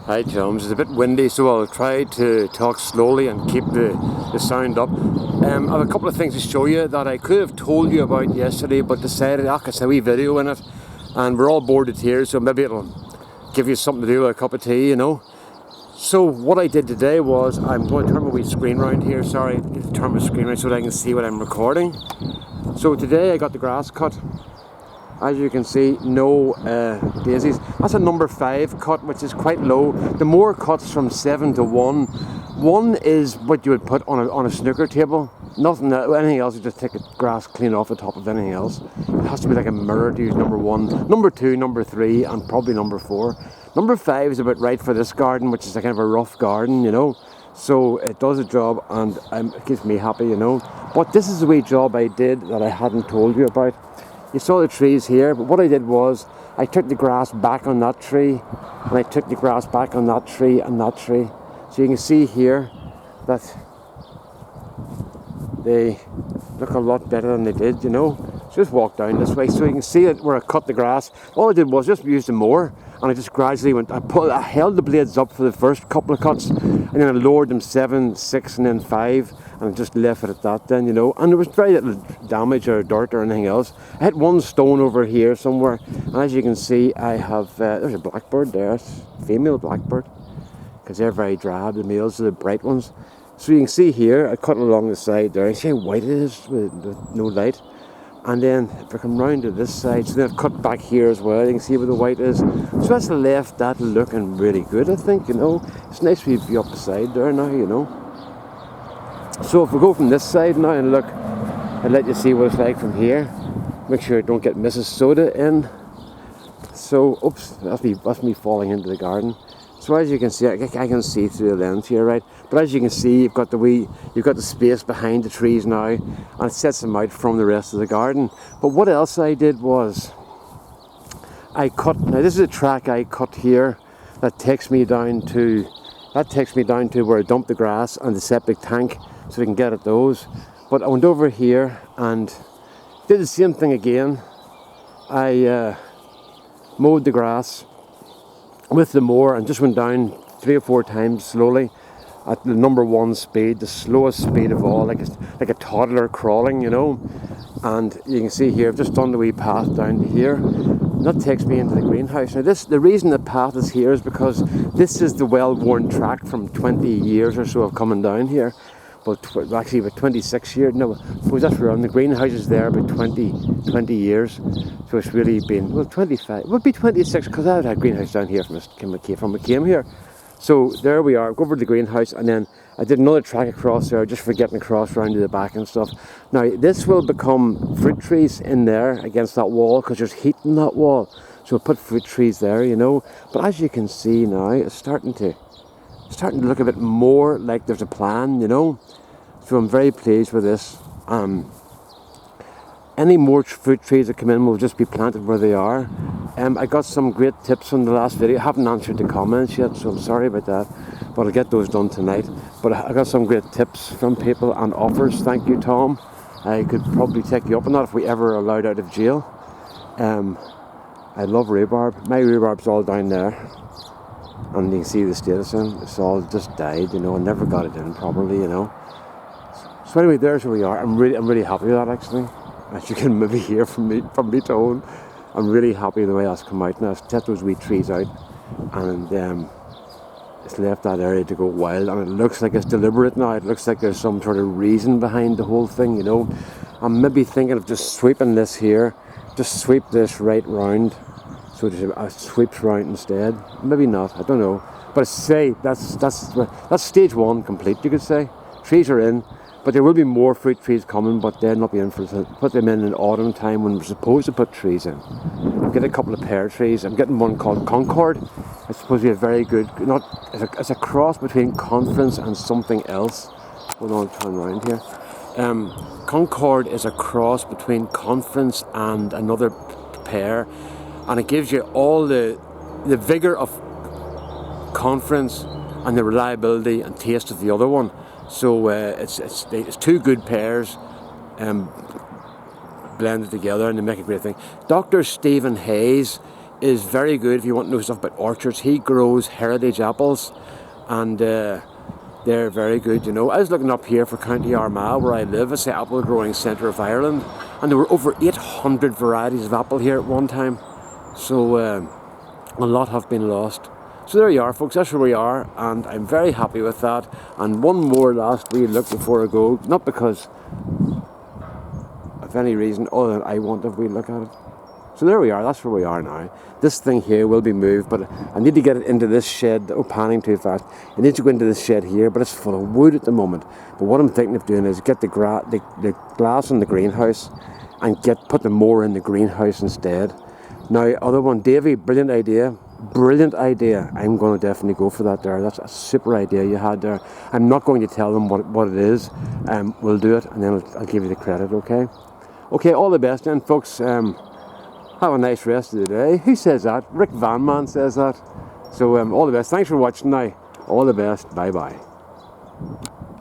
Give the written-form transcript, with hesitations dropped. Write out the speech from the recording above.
Hi chums, it's a bit windy, so I'll try to talk slowly and keep the sound up. I have a couple of things to show you that I could have told you about yesterday, but decided, it's a wee video in it, and we're all bored to tears, so maybe it'll give you something to do with a cup of tea, you know. So what I did today was, I'm going to turn my wee screen around here, sorry, turn my screen around so that I can see what I'm recording. So today I got the grass cut. As you can see, no daisies. That's a number 5 cut, which is quite low. The more cuts from 7 to 1. 1 is what you would put on a snooker table. Nothing, anything else, you just take the grass clean off the top of anything else. It has to be like a mirror to use number 1, number 2, number 3, and probably number 4. Number 5 is about right for this garden, which is a kind of a rough garden, you know. So it does a job, and it keeps me happy, you know. But this is a wee job I did that I hadn't told you about. You saw the trees here, but what I did was I took the grass back on that tree, and I took the grass back on that tree and that tree. So you can see here that they look a lot better than they did, you know. So just walk down this way, so you can see it where I cut the grass. All I did was just use the mower, and I just gradually went, I held the blades up for the first couple of cuts, and then I lowered them 7, 6, and then 5, and I just left it at that then, you know. And there was very little damage or dirt or anything else. I hit one stone over here somewhere, and as you can see, I have, there's a blackbird there, it's a female blackbird, because they're very drab, the males are the bright ones. So you can see here, I cut along the side there, and see how white it is with no light. And then if I come round to this side, so then I've cut back here as well, you can see where the white is. So that's left that looking really good, I think, you know. It's nice to be up the side there now, you know. So if we go from this side now and look, I'll let you see what it's like from here. Make sure I don't get Mrs. Soda in. So, oops, that's me falling into the garden. So as you can see, I can see through the lens here, right? But as you can see, you've got the space behind the trees now, and it sets them out from the rest of the garden. But what else I did was, now this is a track I cut here that takes me down to where I dump the grass and the septic tank, so we can get at those. But I went over here and did the same thing again. I mowed the grass with the mower and just went down 3 or 4 times slowly at the number 1 speed, the slowest speed of all, like a toddler crawling, you know. And you can see here, I've just done the wee path down to here. And that takes me into the greenhouse. Now the reason the path is here is because this is the well-worn track from 20 years or so of coming down here. Well, actually about 26 years, no, I suppose that's around. The greenhouse is there about 20 years. So it's really been, well, 25, it would be 26, because I had a greenhouse down here from I came here. So there we are, go over to the greenhouse, and then I did another track across there, just for getting across around to the back and stuff. Now, this will become fruit trees in there against that wall, because there's heat in that wall. So we'll put fruit trees there, you know. But as you can see now, it's starting to look a bit more like there's a plan, you know. So I'm very pleased with this. Any more fruit trees that come in will just be planted where they are. I got some great tips from the last video. I haven't answered the comments yet, so I'm sorry about that, but I'll get those done tonight. But I got some great tips from people and offers. Thank you, Tom. I could probably take you up on that if we ever are allowed out of jail. I love rhubarb. My rhubarb's all down there, and you can see the status in. It's all just died, you know. I never got it in properly, you know. So anyway, there's where we are. I'm really happy with that, actually. As you can maybe hear from me tone, I'm really happy with the way that's come out. Now I've set those wee trees out, and it's left that area to go wild, and it looks like it's deliberate now. It looks like there's some sort of reason behind the whole thing, you know. I'm maybe thinking of just sweeping this here, just sweep this right round, so it sweeps round instead. Maybe not, I don't know. But say that's stage 1 complete, you could say. Trees are in. But there will be more fruit trees coming, but they'll not be in for put them in autumn time when we're supposed to put trees in. I'm getting a couple of pear trees. I'm getting one called Concord. It's supposed to be a very good, it's a cross between Conference and something else. Hold on, turn around here. Concord is a cross between Conference and another pear, and it gives you all the vigour of Conference and the reliability and taste of the other one. So it's 2 good pears blended together, and they make a great thing. Dr. Stephen Hayes is very good if you want to know stuff about orchards. He grows heritage apples, and they're very good, you know. I was looking up here for County Armagh, where I live. It's the apple growing centre of Ireland, and there were over 800 varieties of apple here at one time. So a lot have been lost. So there you are, folks, that's where we are, and I'm very happy with that. And one more last wee look before I go, not because of any reason other than I want a wee look at it. So there we are, that's where we are now. This thing here will be moved, but I need to get it into this shed. Oh, panning too fast. I need to go into this shed here, but it's full of wood at the moment. But what I'm thinking of doing is get the glass in the greenhouse and put the more in the greenhouse instead. Now, other one, Davey, brilliant idea. Brilliant idea. I'm going to definitely go for that there. That's a super idea you had there. I'm not going to tell them what it is. We'll do it, and then I'll give you the credit, okay? Okay, all the best then, folks. Have a nice rest of the day. Who says that? Rick Van Man says that. So all the best. Thanks for watching now. All the best. Bye-bye.